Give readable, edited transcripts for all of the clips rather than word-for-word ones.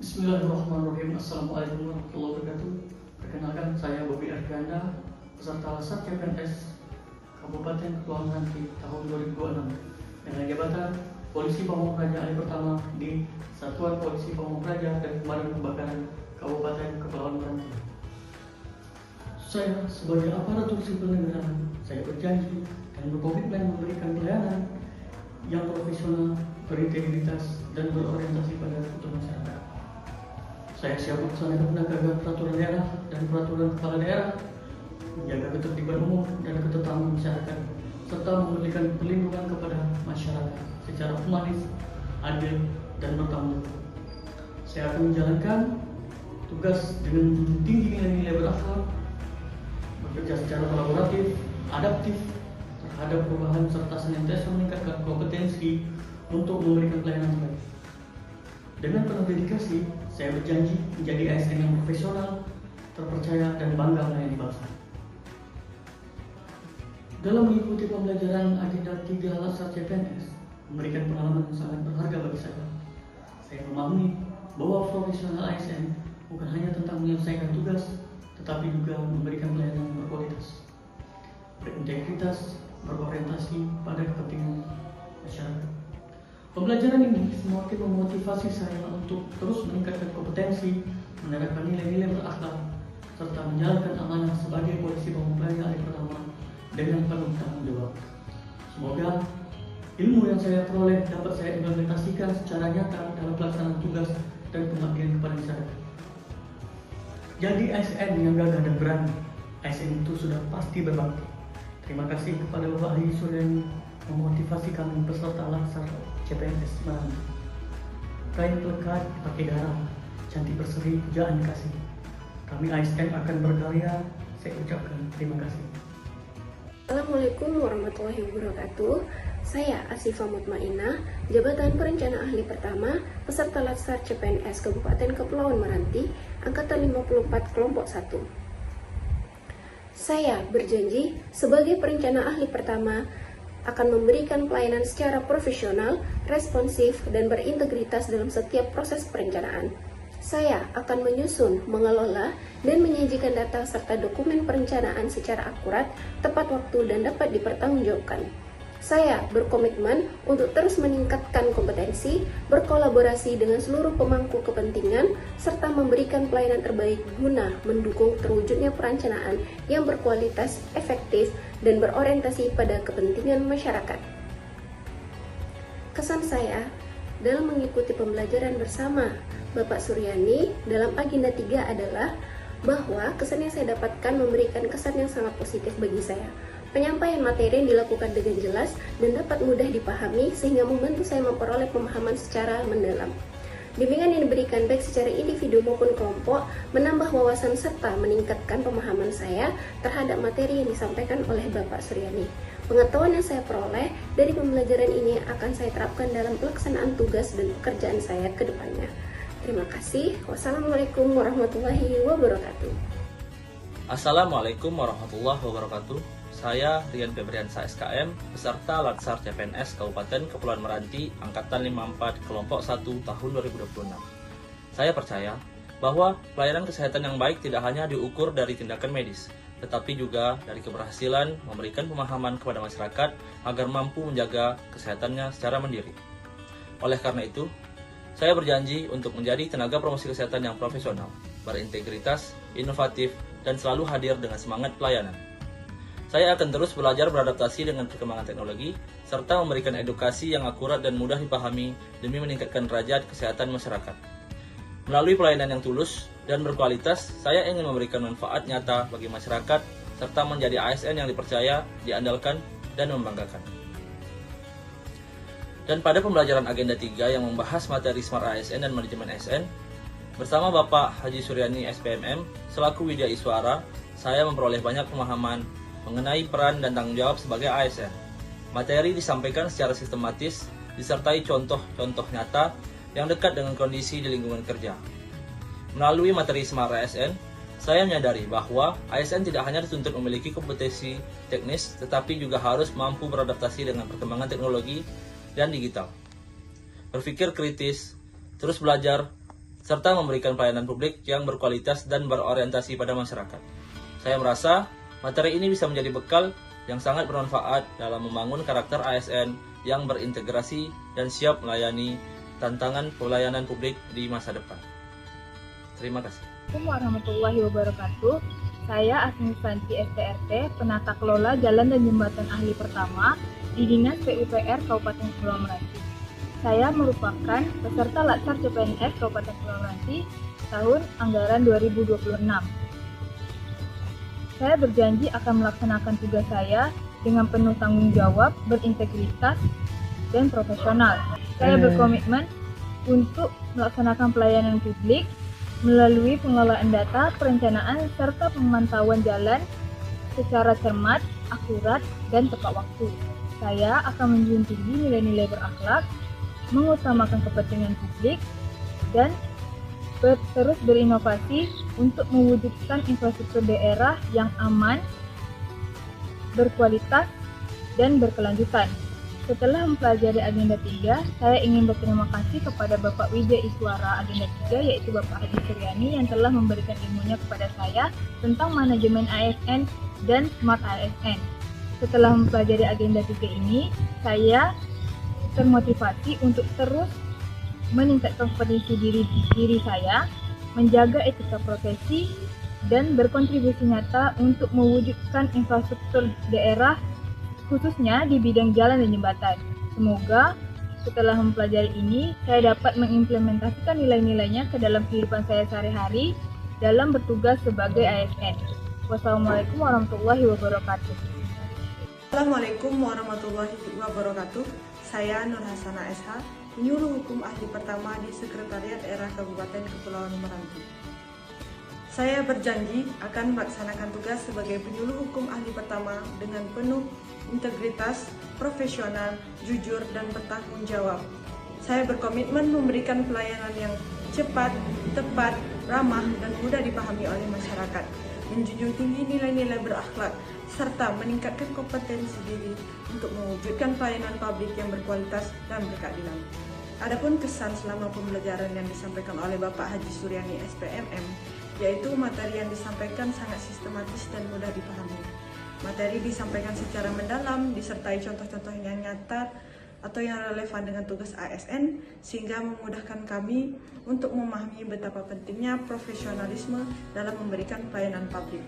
Bismillahirrahmanirrahim. Assalamualaikum warahmatullahi wabarakatuh. Perkenalkan, saya Bobi Arganda, peserta Lasar CPNS Kabupaten Kepulauan Meranti tahun 2026 dengan jabatan Polisi Pamong Praja Ali pertama di Satuan Polisi Pamong Praja dan Pemadam Kebakaran Kabupaten Kepulauan Meranti. Saya sebagai aparatur sipil negara, saya berjanji dan berkomitmen memberikan pelayanan yang profesional, berintegritas, dan berorientasi pada kebutuhan masyarakat. Saya siap melaksanakan penegakan peraturan daerah dan peraturan kepala daerah, menjaga ketertiban umum dan ketetapan masyarakat, serta memberikan perlindungan kepada masyarakat secara humanis, adil, dan bertanggung jawab. Saya akan menjalankan tugas dengan tinggi nilai-nilai berakhlak, bekerja secara kolaboratif, adaptif terhadap perubahan, serta senantiasa meningkatkan kompetensi untuk memberikan pelayanan terbaik. Dengan penuh dedikasi, saya berjanji menjadi ASN yang profesional, terpercaya, dan bangga melayani bangsa. Dalam mengikuti pembelajaran agenda 3 Lasar CPNS, memberikan pengalaman yang sangat berharga bagi saya. Saya memahami bahwa profesional ASN bukan hanya tentang menyelesaikan tugas, tetapi juga memberikan pelayanan yang berkualitas, berintegritas, berorientasi pada kepentingan masyarakat. Pembelajaran ini semakin memotivasi saya untuk terus meningkatkan kompetensi, menerapkan nilai-nilai berakhlak, serta menjalankan amanah sebagai polisi Pamong Praja Ali pertama dengan penuh tanggung jawab. Semoga ilmu yang saya peroleh dapat saya implementasikan secara nyata dalam pelaksanaan tugas dan pengabdian kepada masyarakat. Jadi ASN yang gagah dan berani, ASN itu sudah pasti berbakti. Terima kasih kepada Bapak Haji Suryani memotivasi kami peserta Lasar CPNS Meranti. Kain pelekat pakai darah, cantik berseri pujaan kasih. Kami ASN akan berkarya. Saya ucapkan terima kasih. Assalamualaikum warahmatullahi wabarakatuh. Saya Asifah Mutmainah, Jabatan Perencana Ahli Pertama, peserta Lasar CPNS Kabupaten Kepulauan Meranti, Angkatan 54 Kelompok 1. Saya berjanji sebagai perencana ahli pertama akan memberikan pelayanan secara profesional, responsif, dan berintegritas dalam setiap proses perencanaan. Saya akan menyusun, mengelola, dan menyajikan data serta dokumen perencanaan secara akurat, tepat waktu, dan dapat dipertanggungjawabkan. Saya berkomitmen untuk terus meningkatkan kompetensi, berkolaborasi dengan seluruh pemangku kepentingan, serta memberikan pelayanan terbaik guna mendukung terwujudnya perencanaan yang berkualitas, efektif, dan berorientasi pada kepentingan masyarakat. Kesan saya dalam mengikuti pembelajaran bersama Bapak Suryani dalam agenda 3 adalah bahwa kesan yang saya dapatkan memberikan kesan yang sangat positif bagi saya. Penyampaian materi yang dilakukan dengan jelas dan dapat mudah dipahami sehingga membantu saya memperoleh pemahaman secara mendalam. Bimbingan yang diberikan baik secara individu maupun kelompok menambah wawasan serta meningkatkan pemahaman saya terhadap materi yang disampaikan oleh Bapak Suryani. Pengetahuan yang saya peroleh dari pembelajaran ini akan saya terapkan dalam pelaksanaan tugas dan pekerjaan saya ke depannya. Terima kasih. Wassalamualaikum warahmatullahi wabarakatuh. Assalamualaikum warahmatullahi wabarakatuh. Saya Rian Febriansa SKM, peserta Lasar CPNS Kabupaten Kepulauan Meranti, Angkatan 54 Kelompok 1 tahun 2026. Saya percaya bahwa pelayanan kesehatan yang baik tidak hanya diukur dari tindakan medis, tetapi juga dari keberhasilan memberikan pemahaman kepada masyarakat agar mampu menjaga kesehatannya secara mandiri. Oleh karena itu, saya berjanji untuk menjadi tenaga promosi kesehatan yang profesional, berintegritas, inovatif, dan selalu hadir dengan semangat pelayanan. Saya akan terus belajar beradaptasi dengan perkembangan teknologi, serta memberikan edukasi yang akurat dan mudah dipahami demi meningkatkan derajat kesehatan masyarakat. Melalui pelayanan yang tulus dan berkualitas, saya ingin memberikan manfaat nyata bagi masyarakat, serta menjadi ASN yang dipercaya, diandalkan, dan membanggakan. Dan pada pembelajaran agenda 3 yang membahas materi Smart ASN dan Manajemen ASN, bersama Bapak Haji Suryani SPMM, selaku Widya Iswara, saya memperoleh banyak pemahaman mengenai peran dan tanggung jawab sebagai ASN. Materi disampaikan secara sistematis, disertai contoh-contoh nyata yang dekat dengan kondisi di lingkungan kerja. Melalui materi Smart ASN, saya menyadari bahwa ASN tidak hanya dituntut memiliki kompetensi teknis, tetapi juga harus mampu beradaptasi dengan perkembangan teknologi dan digital. Berpikir kritis, terus belajar, serta memberikan pelayanan publik yang berkualitas dan berorientasi pada masyarakat. Saya merasa materi ini bisa menjadi bekal yang sangat bermanfaat dalam membangun karakter ASN yang berintegrasi dan siap melayani tantangan pelayanan publik di masa depan. Terima kasih. Assalamualaikum warahmatullahi wabarakatuh. Saya Asmisanti STRT, penata kelola jalan dan jembatan ahli pertama di Dinas PUPR Kabupaten Kepulauan Meranti. Saya merupakan peserta Latsar CPNS Kabupaten Kepulauan Meranti tahun anggaran 2026. Saya berjanji akan melaksanakan tugas saya dengan penuh tanggung jawab, berintegritas, dan profesional. Saya berkomitmen untuk melaksanakan pelayanan publik melalui pengelolaan data, perencanaan, serta pemantauan jalan secara cermat, akurat, dan tepat waktu. Saya akan menjunjung tinggi nilai-nilai berakhlak, mengutamakan kepentingan publik, dan terus berinovasi untuk mewujudkan infrastruktur daerah yang aman, berkualitas, dan berkelanjutan. Setelah mempelajari agenda 3, saya ingin berterima kasih kepada Bapak Widya Iswara agenda 3, yaitu Bapak Haji Suryani yang telah memberikan ilmunya kepada saya tentang manajemen ASN dan Smart ASN. Setelah mempelajari agenda 3 ini, saya termotivasi untuk terus meningkatkan kompetensi diri saya, menjaga etika profesi, dan berkontribusi nyata untuk mewujudkan infrastruktur daerah khususnya di bidang jalan dan jembatan. Semoga setelah mempelajari ini, saya dapat mengimplementasikan nilai-nilainya ke dalam kehidupan saya sehari-hari dalam bertugas sebagai ASN. Wassalamualaikum warahmatullahi wabarakatuh. Assalamualaikum warahmatullahi wabarakatuh. Saya Nur Hasana SH, penyuluh hukum ahli pertama di Sekretariat Daerah Kabupaten Kepulauan Meranti. Saya berjanji akan melaksanakan tugas sebagai penyuluh hukum ahli pertama dengan penuh integritas, profesional, jujur, dan bertanggung jawab. Saya berkomitmen memberikan pelayanan yang cepat, tepat, ramah, dan mudah dipahami oleh masyarakat, menjunjung tinggi nilai-nilai berakhlak, serta meningkatkan kompetensi diri untuk mewujudkan pelayanan publik yang berkualitas dan berkeadilan. Adapun kesan selama pembelajaran yang disampaikan oleh Bapak Haji Suryani SPMM, yaitu materi yang disampaikan sangat sistematis dan mudah dipahami. Materi disampaikan secara mendalam, disertai contoh-contoh yang nyata atau yang relevan dengan tugas ASN, sehingga memudahkan kami untuk memahami betapa pentingnya profesionalisme dalam memberikan pelayanan publik.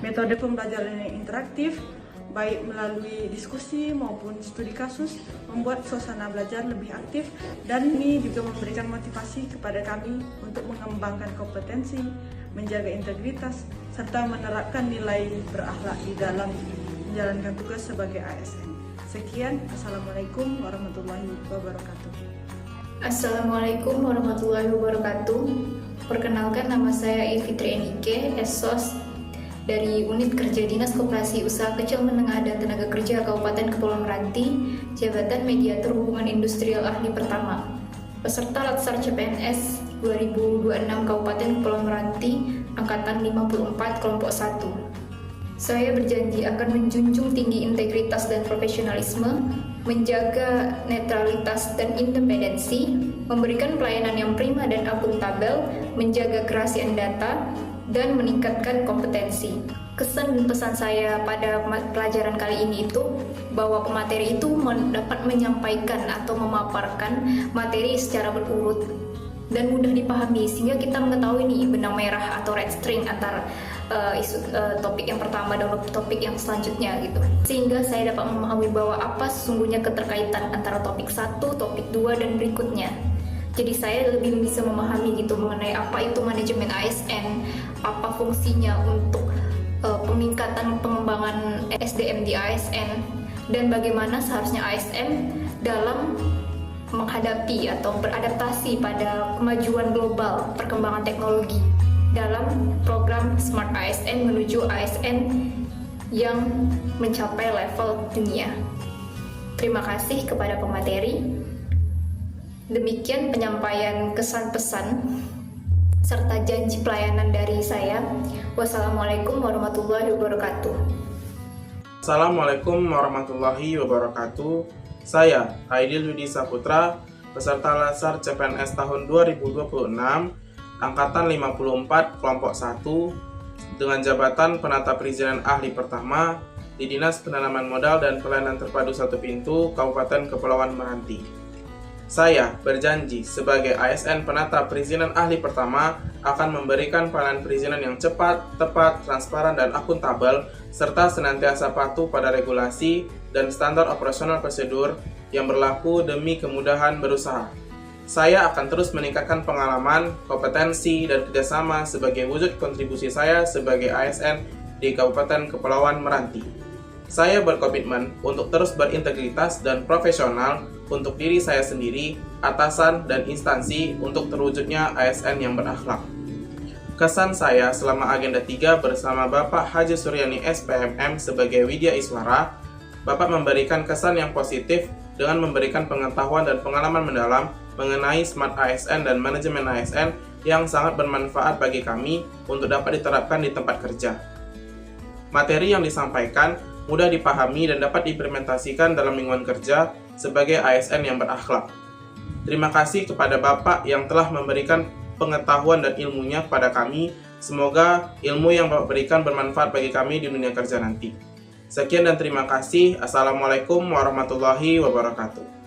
Metode pembelajaran yang interaktif, baik melalui diskusi maupun studi kasus, membuat suasana belajar lebih aktif, dan ini juga memberikan motivasi kepada kami untuk mengembangkan kompetensi, menjaga integritas, serta menerapkan nilai berakhlak di dalam menjalankan tugas sebagai ASN. Sekian, Assalamualaikum warahmatullahi wabarakatuh. Assalamualaikum warahmatullahi wabarakatuh. Perkenalkan, nama saya Fitri Enike, SOS dari Unit Kerja Dinas Koperasi Usaha Kecil Menengah dan Tenaga Kerja Kabupaten Kepulauan Meranti, Jabatan Mediator Hubungan Industrial Ahli Pertama. Peserta Latsar CPNS 2026 Kabupaten Kepulauan Meranti, Angkatan 54 Kelompok 1. Saya berjanji akan menjunjung tinggi integritas dan profesionalisme, menjaga netralitas dan independensi, memberikan pelayanan yang prima dan akuntabel, menjaga kerahasiaan data, dan meningkatkan kompetensi. Kesan dan pesan saya pada pelajaran kali ini itu bahwa pemateri itu dapat menyampaikan atau memaparkan materi secara berurut dan mudah dipahami, sehingga kita mengetahui nih benang merah atau red string antara topik yang pertama dan topik yang selanjutnya gitu. Sehingga saya dapat memahami bahwa apa sesungguhnya keterkaitan antara topik 1, topik 2 dan berikutnya. Jadi saya lebih bisa memahami gitu mengenai apa itu manajemen ASN, apa fungsinya untuk peningkatan pengembangan SDM di ASN, dan bagaimana seharusnya ASN dalam menghadapi atau beradaptasi pada kemajuan global perkembangan teknologi dalam program Smart ASN menuju ASN yang mencapai level dunia. Terima kasih kepada pemateri. Demikian penyampaian kesan pesan serta janji pelayanan dari saya. Wassalamualaikum warahmatullahi wabarakatuh. Assalamualaikum warahmatullahi wabarakatuh. Saya Aidil Widi Saputra, peserta Latsar CPNS tahun 2026 Angkatan 54 Kelompok 1 dengan jabatan Penata Perizinan Ahli Pertama di Dinas Penanaman Modal dan Pelayanan Terpadu Satu Pintu Kabupaten Kepulauan Meranti. Saya berjanji sebagai ASN Penata Perizinan Ahli Pertama akan memberikan pelayanan perizinan yang cepat, tepat, transparan, dan akuntabel, serta senantiasa patuh pada regulasi dan standar operasional prosedur yang berlaku demi kemudahan berusaha. Saya akan terus meningkatkan pengalaman, kompetensi, dan kerjasama sebagai wujud kontribusi saya sebagai ASN di Kabupaten Kepulauan Meranti. Saya berkomitmen untuk terus berintegritas dan profesional untuk diri saya sendiri, atasan, dan instansi untuk terwujudnya ASN yang berakhlak. Kesan saya selama Agenda 3 bersama Bapak Haji Suryani SPMM sebagai Widya Iswara, Bapak memberikan kesan yang positif dengan memberikan pengetahuan dan pengalaman mendalam mengenai Smart ASN dan manajemen ASN yang sangat bermanfaat bagi kami untuk dapat diterapkan di tempat kerja. Materi yang disampaikan mudah dipahami dan dapat diimplementasikan dalam lingkungan kerja sebagai ASN yang berakhlak. Terima kasih kepada Bapak yang telah memberikan pengetahuan dan ilmunya kepada kami. Semoga ilmu yang Bapak berikan bermanfaat bagi kami di dunia kerja nanti. Sekian dan terima kasih. Assalamualaikum warahmatullahi wabarakatuh.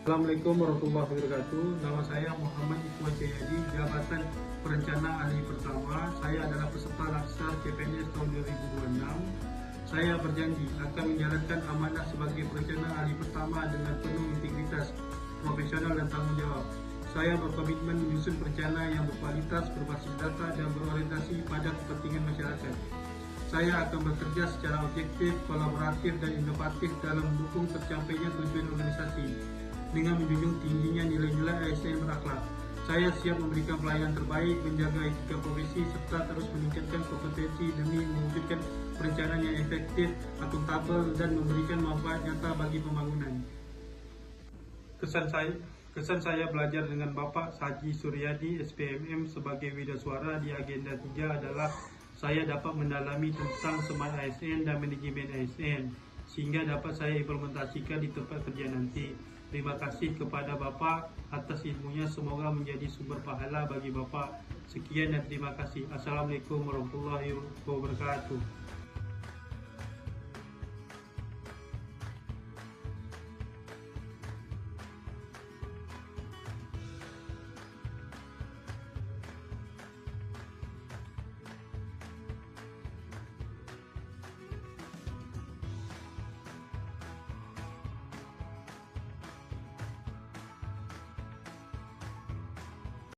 Assalamualaikum warahmatullahi wabarakatuh. Nama saya Muhammad Iqbal Jayadi, jabatan Perencana Ahli Pertama. Saya adalah peserta Laksar CPNS tahun 2026. Saya berjanji akan menjalankan amanah sebagai Perencana Ahli Pertama dengan penuh integritas, profesional, dan tanggung jawab. Saya berkomitmen menyusun perencana yang berkualitas, berbasis data, dan berorientasi pada kepentingan masyarakat. Saya akan bekerja secara objektif, kolaboratif, dan inovatif dalam mendukung tercapainya tujuan organisasi dengan menjunjung tingginya nilai-nilai ASN berakhlak. Saya siap memberikan pelayanan terbaik, menjaga etika profesi, serta terus meningkatkan kompetensi demi mewujudkan perencanaan yang efektif, akuntabel, dan memberikan manfaat nyata bagi pembangunan. Kesan saya belajar dengan Bapak Haji Suryadi SPMM sebagai Widya Suara di Agenda 3 adalah saya dapat mendalami tentang Smart ASN dan manajemen ASN sehingga dapat saya implementasikan di tempat kerja nanti. Terima kasih kepada Bapak atas ilmunya, semoga menjadi sumber pahala bagi Bapak. Sekian dan terima kasih. Assalamualaikum warahmatullahi wabarakatuh.